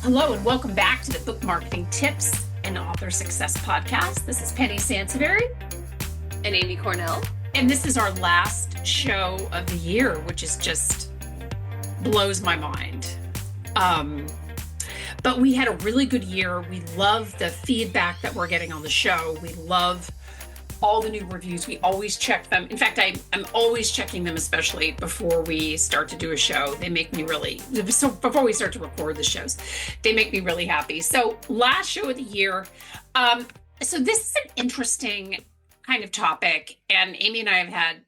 Hello and welcome back to the Book Marketing Tips and Author Success Podcast. This is Penny Sansevieri. And Amy Cornell. And this is our last show of the year, which is just blows my mind. But we had a really good year. We love the feedback that we're getting on the show. We love all the new reviews. We always check them. In fact, I'm always checking them, especially before we start to do a show. They make me so before we start to record the shows, they make me really happy. So last show of the year. So this is an interesting kind of topic. And Amy and I have had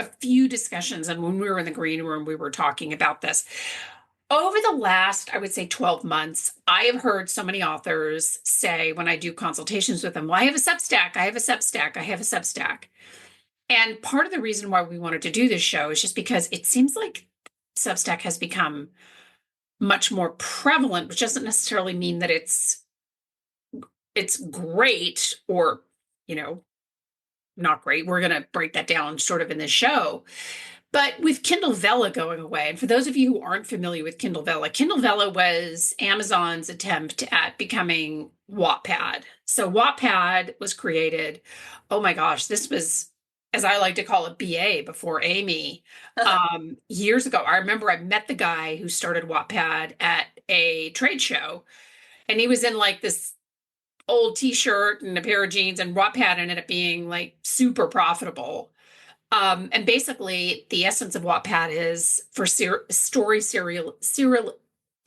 a few discussions. And when we were in the green room, we were talking about this. Over the last, I would say 12 months, I have heard so many authors say when I do consultations with them, well, I have a Substack, I have a Substack, I have a Substack. And part of the reason why we wanted to do this show is just because it seems like Substack has become much more prevalent, which doesn't necessarily mean that it's great or, not great. We're going to break that down sort of in this show. But with Kindle Vella going away, and for those of you who aren't familiar with Kindle Vella was Amazon's attempt at becoming Wattpad. So Wattpad was created, oh my gosh, this was, as I like to call it, BA before Amy, years ago. I remember I met the guy who started Wattpad at a trade show, and he was in like this old t-shirt and a pair of jeans, and Wattpad ended up being like super profitable. And basically the essence of Wattpad is for story serial,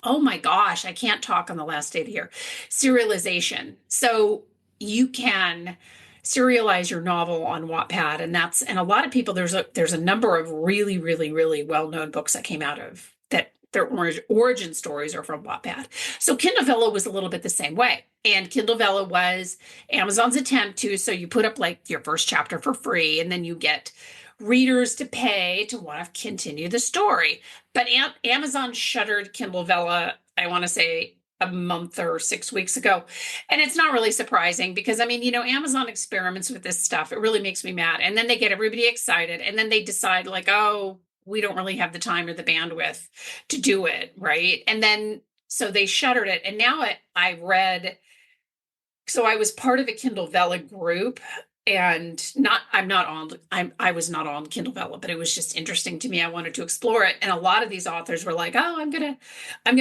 oh my gosh, I can't talk on the last day of the year, serialization. So you can serialize your novel on Wattpad, and a lot of people, there's a number of really, really, really well-known books that came out of that. Their origin stories are from Wattpad. So Kindle Vella was a little bit the same way. And Kindle Vella was Amazon's attempt to, so you put up like your first chapter for free, and then you get readers to pay to want to continue the story. But Amazon shuttered Kindle Vella, I want to say a month or 6 weeks ago. And it's not really surprising because, Amazon experiments with this stuff. It really makes me mad. And then they get everybody excited. And then they decide like, oh, we don't really have the time or the bandwidth to do it, right? And then, so they shuttered it. And now I was part of a Kindle Vella group, and I was not on Kindle Vella, but it was just interesting to me. I wanted to explore it. And a lot of these authors were like, oh, I'm going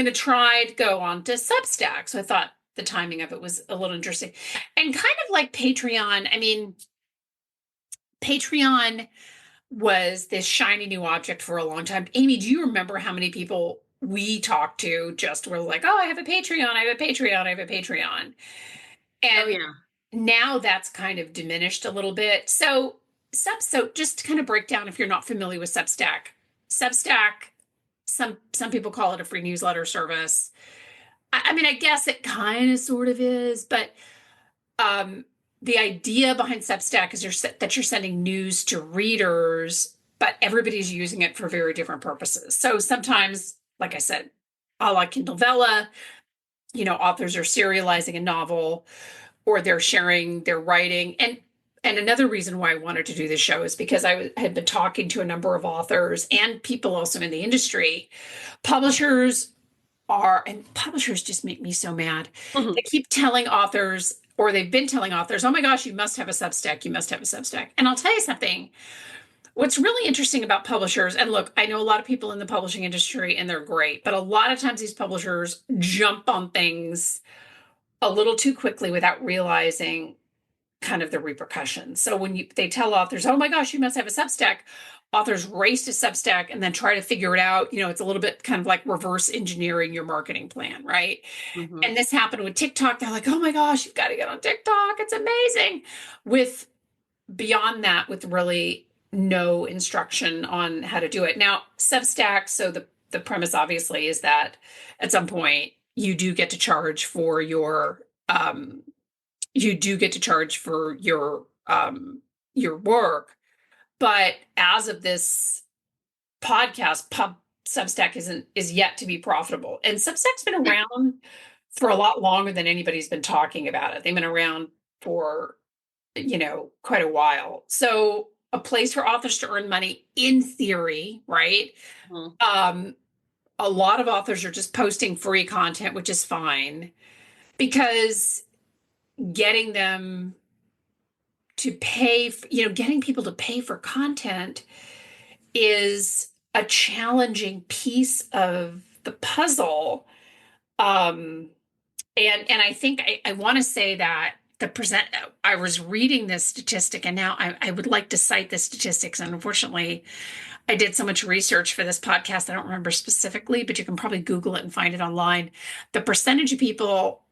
to try to go on to Substack. So I thought the timing of it was a little interesting, and kind of like Patreon. Patreon was this shiny new object for a long time. Amy, do you remember how many people we talked to just were like, oh, I have a Patreon, I have a Patreon, I have a Patreon. And oh, yeah. Now that's kind of diminished a little bit. So just to kind of break down, if you're not familiar with Substack, some people call it a free newsletter service. I guess it kind of sort of is, but the idea behind Substack is that you're sending news to readers, but everybody's using it for very different purposes. So sometimes, like I said, a la Kindle Vella, authors are serializing a novel, or they're sharing their writing. And another reason why I wanted to do this show is because I had been talking to a number of authors and people also in the industry. Publishers just make me so mad. Mm-hmm. They keep telling authors, or they've been telling authors, oh my gosh, you must have a Substack, you must have a Substack. And I'll tell you something, what's really interesting about publishers, and look, I know a lot of people in the publishing industry and they're great, but a lot of times these publishers jump on things a little too quickly without realizing kind of the repercussions. So when they tell authors, oh my gosh, you must have a Substack, authors race to Substack and then try to figure it out. It's a little bit kind of like reverse engineering your marketing plan, right? Mm-hmm. And this happened with TikTok. They're like, oh my gosh, you've got to get on TikTok. It's amazing. Beyond that, with really no instruction on how to do it. Now, Substack, so the premise obviously is that at some point you do get to charge for your work. But as of this podcast, Substack is yet to be profitable. And Substack's been around for a lot longer than anybody's been talking about it. They've been around for, quite a while. So a place for authors to earn money in theory, right? Mm-hmm. a lot of authors are just posting free content, which is fine because getting them to pay, getting people to pay for content is a challenging piece of the puzzle. Um, and I think I want to say that I was reading this statistic and now I would like to cite the statistics. And unfortunately, I did so much research for this podcast, I don't remember specifically, but you can probably Google it and find it online. The percentage of people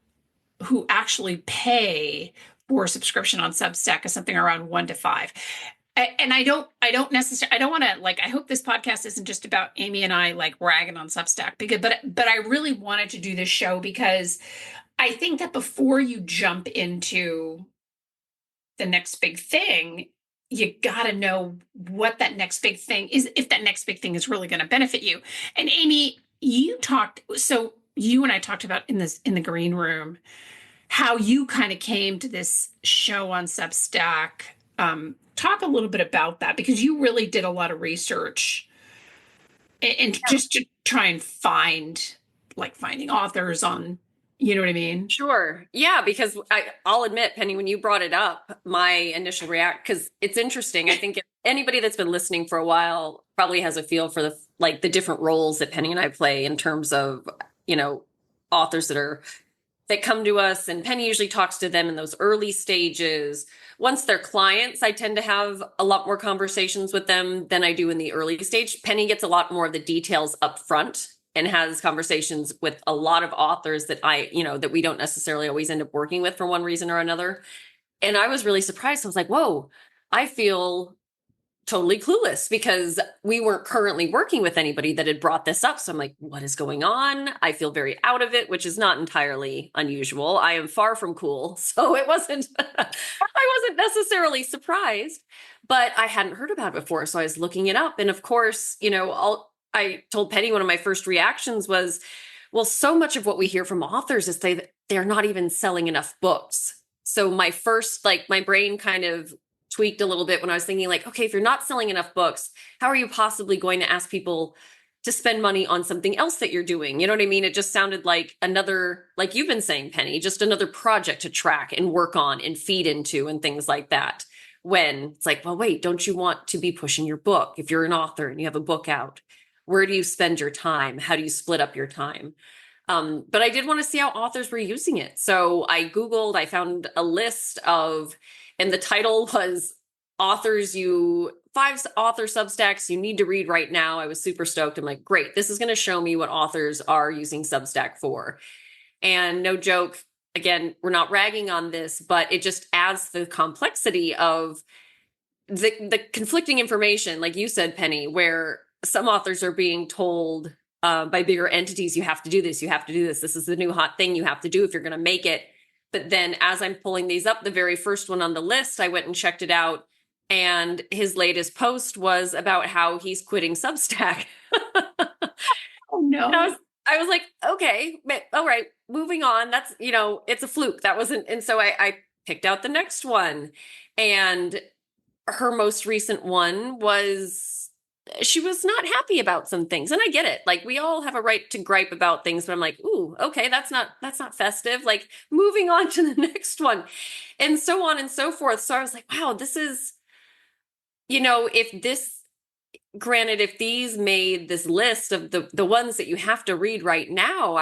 who actually pay for a subscription on Substack is something around 1 to 5. And I don't want to like, I hope this podcast isn't just about Amy and I like ragging on Substack because, but I really wanted to do this show because I think that before you jump into the next big thing, you got to know what that next big thing is, if that next big thing is really going to benefit you. And Amy, so you and I talked about in the green room, how you kind of came to this show on Substack. Talk a little bit about that because you really did a lot of research and just to try and finding authors on, you know what I mean? Sure. Yeah, because I'll admit, Penny, when you brought it up, my initial because it's interesting. I think anybody that's been listening for a while probably has a feel for the different roles that Penny and I play in terms of, authors that come to us, and Penny usually talks to them in those early stages. Once they're clients, I tend to have a lot more conversations with them than I do in the early stage. Penny gets a lot more of the details up front and has conversations with a lot of authors that that we don't necessarily always end up working with for one reason or another. And I was really surprised. I was like, whoa, I feel totally clueless because we weren't currently working with anybody that had brought this up. So I'm like, what is going on? I feel very out of it, which is not entirely unusual. I am far from cool. So it wasn't, I wasn't necessarily surprised, but I hadn't heard about it before. So I was looking it up. And of course, I told Penny one of my first reactions was, well, so much of what we hear from authors is they're not even selling enough books. So my brain kind of tweaked a little bit when I was thinking like, okay, if you're not selling enough books, how are you possibly going to ask people to spend money on something else that you're doing? You know what I mean? It just sounded like another, like you've been saying, Penny, just another project to track and work on and feed into and things like that. When it's like, well, wait, don't you want to be pushing your book? If you're an author and you have a book out, where do you spend your time? How do you split up your time? But I did want to see how authors were using it. So I Googled, I found a list and the title was 5 author Substacks you need to read right now. I was super stoked. I'm like, great, this is going to show me what authors are using Substack for. And no joke, again, we're not ragging on this, but it just adds the complexity of the conflicting information, like you said, Penny, where some authors are being told by bigger entities, you have to do this, you have to do this. This is the new hot thing you have to do if you're going to make it. But then as I'm pulling these up, the very first one on the list, I went and checked it out. And his latest post was about how he's quitting Substack. Oh, no. I was like, okay, all right, moving on. That's, it's a fluke. That wasn't. And so I picked out the next one. And her most recent one was, she was not happy about some things. And I get it. Like we all have a right to gripe about things, but I'm like, ooh, okay, that's not festive. Like moving on to the next one and so on and so forth. So I was like, wow, this is, if these made this list of the ones that you have to read right now,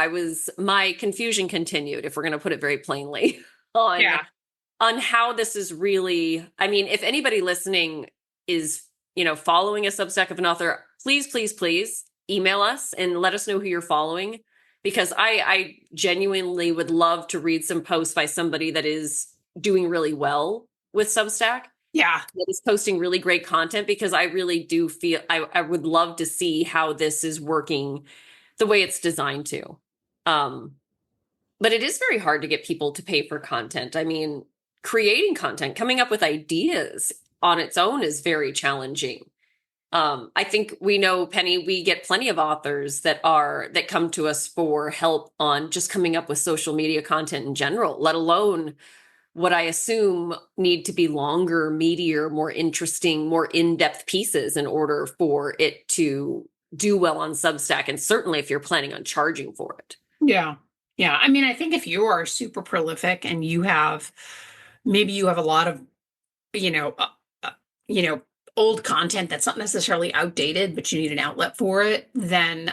my confusion continued, if we're going to put it very plainly on how this is really, I mean, if anybody listening is following a Substack of an author, please email us and let us know who you're following, because I genuinely would love to read some posts by somebody that is doing really well with Substack. Yeah. That is posting really great content, because I really do feel I would love to see how this is working the way it's designed to. But it is very hard to get people to pay for content. I mean, creating content, coming up with ideas on its own is very challenging. I think we know, Penny, we get plenty of authors that come to us for help on just coming up with social media content in general, let alone what I assume need to be longer, meatier, more interesting, more in-depth pieces in order for it to do well on Substack, and certainly if you're planning on charging for it. Yeah. Yeah. I mean, I think if you are super prolific and maybe you have a lot of, you know, uh, uh, you know, old content that's not necessarily outdated, but you need an outlet for it, then,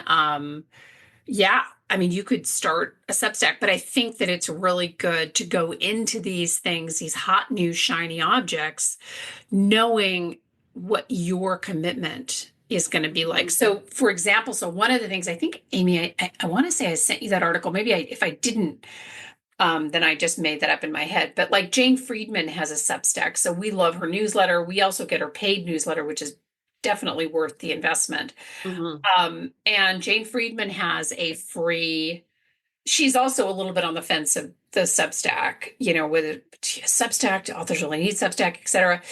yeah, I mean, you could start a Substack, but I think that it's really good to go into these things, these hot new shiny objects, knowing what your commitment is going to be like. So, for example, so one of the things I think, Amy, I want to say I sent you that article. Maybe if I didn't, then I just made that up in my head. But like Jane Friedman has a Substack, so we love her newsletter. We also get her paid newsletter, which is definitely worth the investment. Mm-hmm. And Jane Friedman has a free. She's also a little bit on the fence of the Substack, whether Substack, authors really need Substack, et cetera.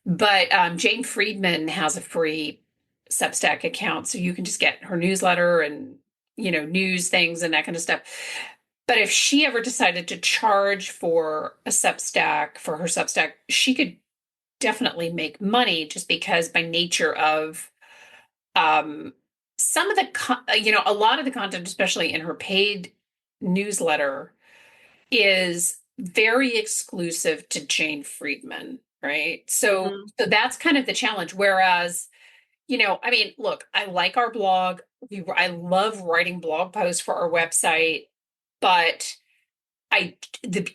But Jane Friedman has a free Substack account, so you can just get her newsletter and news things and that kind of stuff. But if she ever decided to charge for her Substack, she could definitely make money just because by nature of some of a lot of the content, especially in her paid newsletter, is very exclusive to Jane Friedman, right? So, Mm-hmm. so that's kind of the challenge. Whereas, I mean, look, I like our blog. I love writing blog posts for our website, but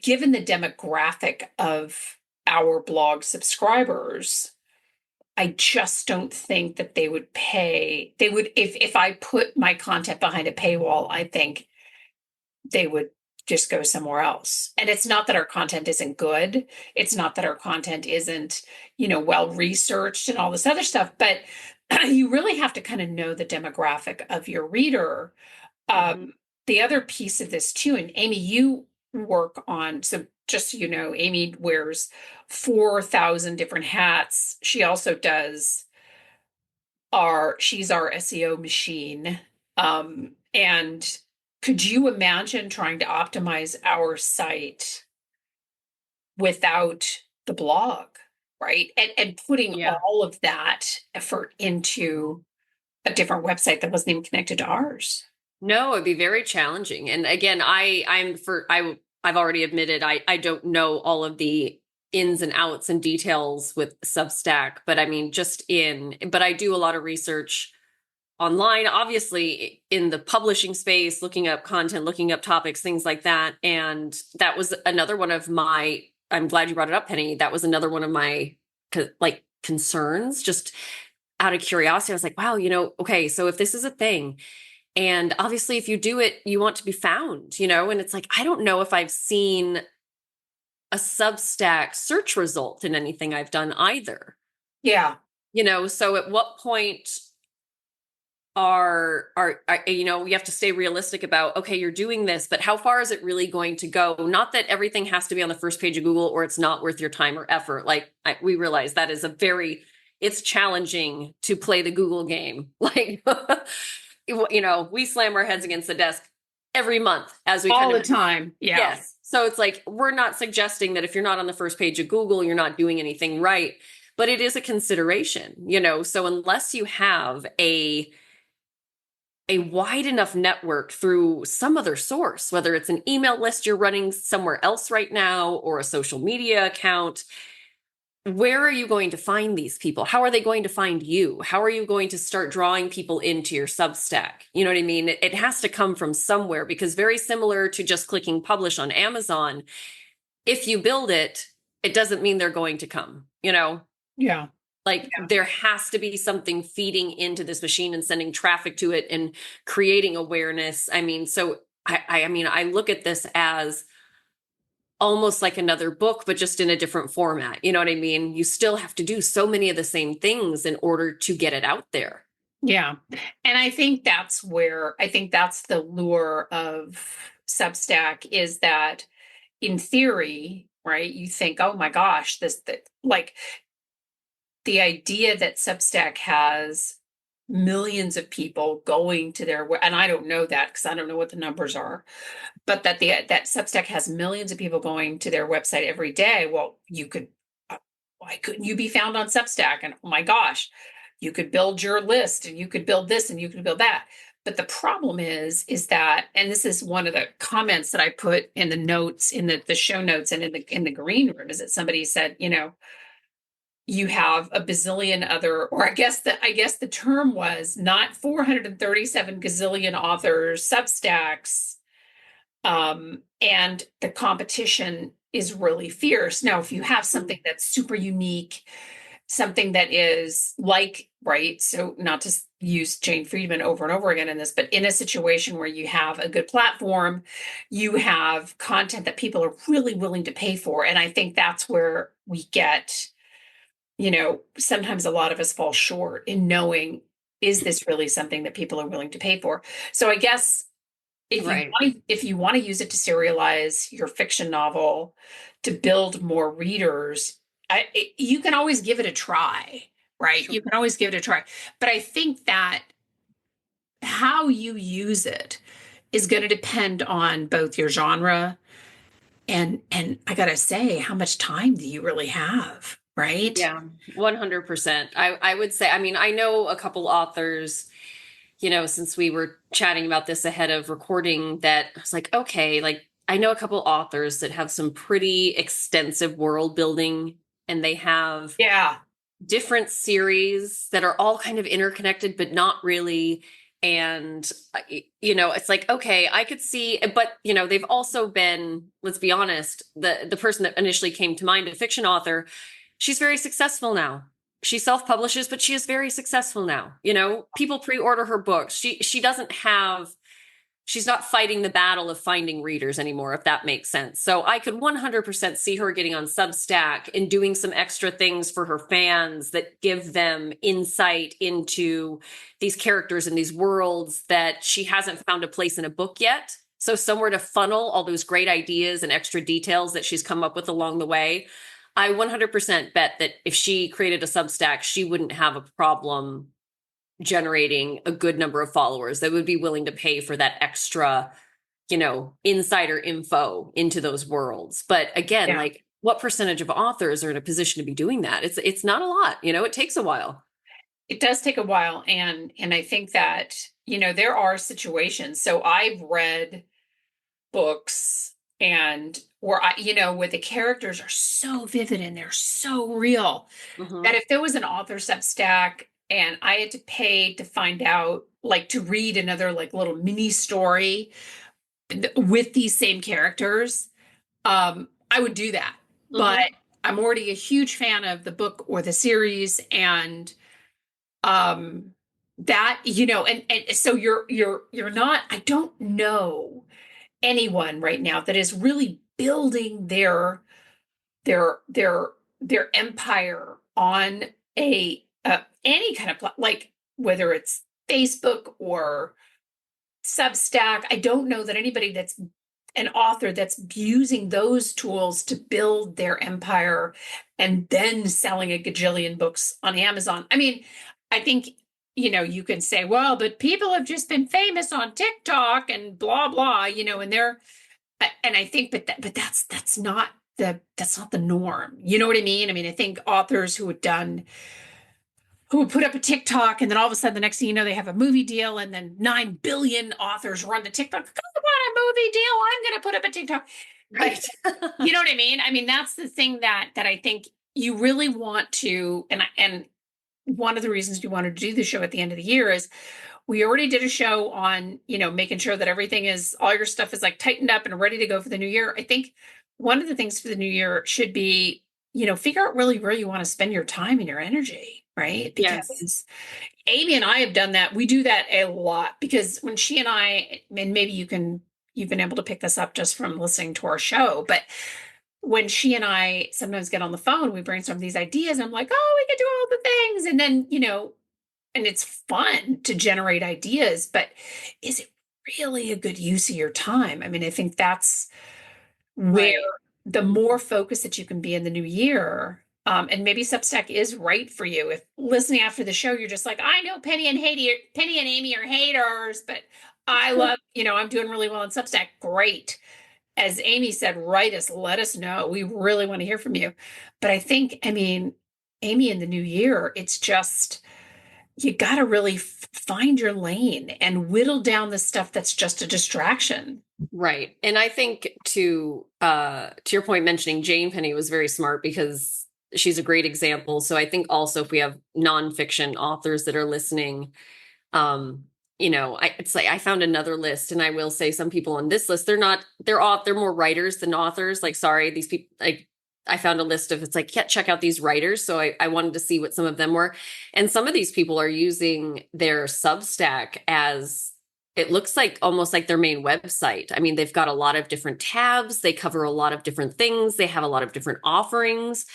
given the demographic of our blog subscribers, I just don't think that they would pay. They would, if I put my content behind a paywall, I think they would just go somewhere else. And it's not that our content isn't good. It's not that our content isn't, well researched and all this other stuff, but you really have to kind of know the demographic of your reader. Mm-hmm. The other piece of this too, and Amy, you work on, so just so you know, Amy wears 4,000 different hats. She also she's our SEO machine. And could you imagine trying to optimize our site without the blog, right? And putting Yeah. all of that effort into a different website that wasn't even connected to ours. No, it'd be very challenging. And again, I've already admitted I don't know all of the ins and outs and details with Substack, but I mean, but I do a lot of research online, obviously in the publishing space, looking up content, looking up topics, things like that. And that was another one of I'm glad you brought it up, Penny. That was another one of my like concerns, just out of curiosity. I was like, wow, okay, so if this is a thing, and obviously if you do it, you want to be found, and it's like, I don't know if I've seen a Substack search result in anything I've done either. Yeah. So at what point are you have to stay realistic about, okay, you're doing this, but how far is it really going to go? Not that everything has to be on the first page of Google or it's not worth your time or effort. Like we realize that is it's challenging to play the Google game. Like, we slam our heads against the desk every month as we all the time. Yeah. Yes. So it's like, we're not suggesting that if you're not on the first page of Google, you're not doing anything right, but it is a consideration, so unless you have a wide enough network through some other source, whether it's an email list you're running somewhere else right now or a social media account, where are you going to find these people? How are they going to find you? How are you going to start drawing people into your Substack? You know what I mean? It has to come from somewhere, because very similar to just clicking publish on Amazon, if you build it, it doesn't mean they're going to come, Yeah. Like there has to be something feeding into this machine and sending traffic to it and creating awareness. I mean, so I look at this as almost like another book, but just in a different format. You know what I mean? You still have to do so many of the same things in order to get it out there. Yeah. And I think that's the lure of Substack, is that in theory, right, you think, oh my gosh, like the idea that Substack has millions of people going to and I don't know that because I don't know what the numbers are, but that Substack has millions of people going to their website every day. Well, why couldn't you be found on Substack? And oh my gosh, you could build your list and you could build this and you could build that. But the problem is that, and this is one of the comments that I put in the notes, in the show notes and in the green room, is that somebody said, you have a bazillion other, or I guess the term was not 437 gazillion authors, Substacks, and the competition is really fierce. Now, if you have something that's super unique, something that is like, right, so not to use Jane Friedman over and over again in this, but in a situation where you have a good platform, you have content that people are really willing to pay for. And I think that's where we get, sometimes a lot of us fall short in knowing, is this really something that people are willing to pay for? So I guess Right. if you want to use it to serialize your fiction novel, to build more readers, you can always give it a try, right? Sure. You can always give it a try. But I think that how you use it is going to depend on both your genre and I gotta say, how much time do you really have, right? Yeah, 100%. I would say, I mean, I know a couple authors, since we were chatting about this ahead of recording, that I was like, okay, like I know a couple authors that have some pretty extensive world building, and they have Yeah. different series that are all kind of interconnected, but not really. And, it's like, okay, I could see, but, they've also been, let's be honest, the person that initially came to mind, a fiction author, she's very successful now. She self-publishes, but she is very successful now. People pre-order her books. She doesn't have, she's not fighting the battle of finding readers anymore, if that makes sense. So I could 100% see her getting on Substack and doing some extra things for her fans that give them insight into these characters and these worlds that she hasn't found a place in a book yet. So somewhere to funnel all those great ideas and extra details that she's come up with along the way. I 100% bet that if she created a Substack, she wouldn't have a problem generating a good number of followers that would be willing to pay for that extra, insider info into those worlds. But again, Yeah. like what percentage of authors are in a position to be doing that? It's not a lot, it takes a while. It does take a while. And I think that, there are situations. So I've read books and where where the characters are so vivid and they're so real that Mm-hmm. if there was an author Substack and I had to pay to find out, like to read another like little mini story with these same characters, I would do that. But Mm-hmm. I'm already a huge fan of the book or the series, and um that, and so you're not, I don't know anyone right now that is really building their their their empire on a any kind of like, whether it's Facebook or Substack. I don't know that anybody that's an author that's using those tools to build their empire and then selling a gajillion books on Amazon. I mean, I think, you can say, well, but people have just been famous on TikTok and blah blah, and they're, and I think, but that's not the norm. You know what I mean? I mean, I think authors who would put up a TikTok and then all of a sudden the next thing you know, they have a movie deal and then 9 billion authors run to TikTok. I want a movie deal. I'm going to put up a TikTok. Right. You know what I mean? I mean, that's the thing that I think you really want to, and one of the reasons we wanted to do the show at the end of the year is we already did a show on, making sure that everything is, all your stuff is like tightened up and ready to go for the new year. I think one of the things for the new year should be, figure out really where you want to spend your time and your energy, right? Yes. Because Amy and I have done that. We do that a lot because when she and I, and maybe you've been able to pick this up just from listening to our show, but when she and I sometimes get on the phone, we brainstorm these ideas. And I'm like, oh, we could do all the things. And then, and it's fun to generate ideas, but is it really a good use of your time? I mean, I think that's where Right. the more focus that you can be in the new year, and maybe Substack is right for you. If listening after the show, you're just like, I know Penny and Amy are haters, but I love, I'm doing really well on Substack. Great. As Amy said, write us, let us know. We really want to hear from you. But I think, I mean, Amy, in the new year, it's just, you got to really find your lane and whittle down the stuff that's just a distraction. Right. And I think to your point, mentioning Jane Penny was very smart because she's a great example. So I think also if we have nonfiction authors that are listening, it's like I found another list, and I will say some people on this list, they're more writers than authors. Like, sorry, these people, like, I found a list of, it's like, yeah, check out these writers. So I wanted to see what some of them were. And some of these people are using their Substack as, it looks like almost like their main website. I mean, they've got a lot of different tabs. They cover a lot of different things. They have a lot of different offerings.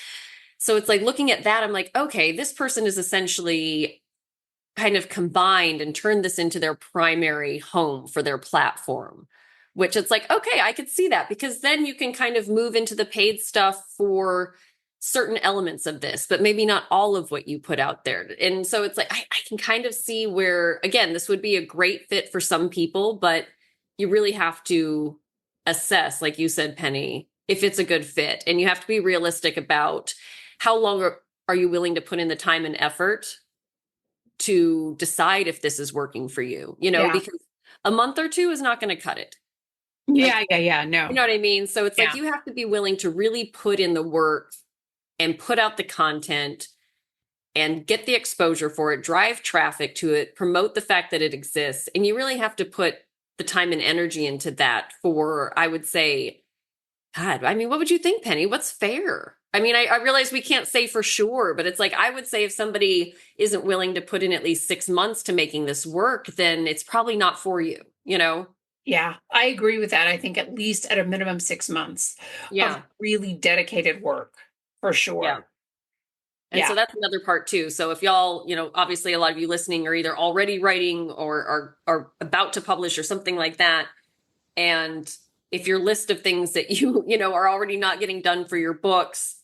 So it's like looking at that, I'm like, okay, this person is essentially kind of combined and turned this into their primary home for their platform, which it's like, okay, I could see that, because then you can kind of move into the paid stuff for certain elements of this, but maybe not all of what you put out there. And so it's like, I can kind of see where, again, this would be a great fit for some people, but you really have to assess, like you said, Penny, if it's a good fit. And you have to be realistic about how long are you willing to put in the time and effort to decide if this is working for you, because a month or two is not going to cut it. Yeah, no. You know what I mean? So it's like you have to be willing to really put in the work and put out the content and get the exposure for it, drive traffic to it, promote the fact that it exists. And you really have to put the time and energy into that for, I would say, God, I mean, what would you think, Penny? What's fair? I mean, I realize we can't say for sure, but it's like, I would say if somebody isn't willing to put in at least 6 months to making this work, then it's probably not for you, Yeah, I agree with that. I think at least at a minimum 6 months of really dedicated work, for sure. Yeah. And so that's another part too. So if y'all, obviously a lot of you listening are either already writing or are about to publish or something like that. And if your list of things that you are already not getting done for your books,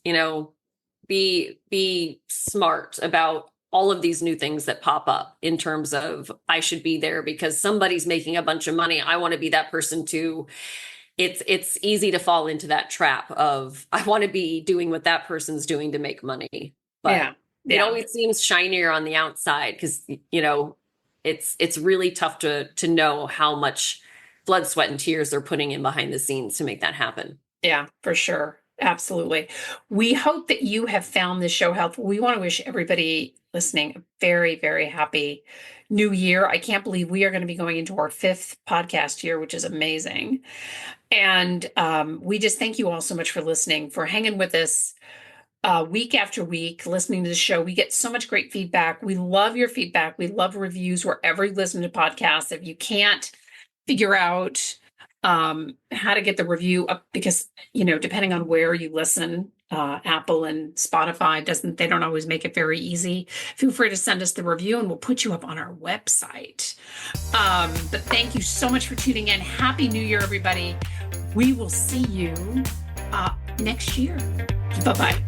be smart about all of these new things that pop up in terms of, I should be there because somebody's making a bunch of money. I want to be that person too. It's easy to fall into that trap of, I want to be doing what that person's doing to make money. But it always seems shinier on the outside because, it's really tough to know how much blood, sweat, and tears they're putting in behind the scenes to make that happen. Yeah, for sure. Absolutely. We hope that you have found this show helpful. We want to wish everybody listening a very, very happy new year. I can't believe we are going to be going into our 5th podcast year, which is amazing. And we just thank you all so much for listening, for hanging with us week after week, listening to the show. We get so much great feedback. We love your feedback. We love reviews wherever you listen to podcasts. If you can't figure out how to get the review up, because depending on where you listen, Apple and Spotify they don't always make it very easy. Feel free to send us the review and we'll put you up on our website. But thank you so much for tuning in. Happy New Year, everybody. We will see you next year. Bye-bye.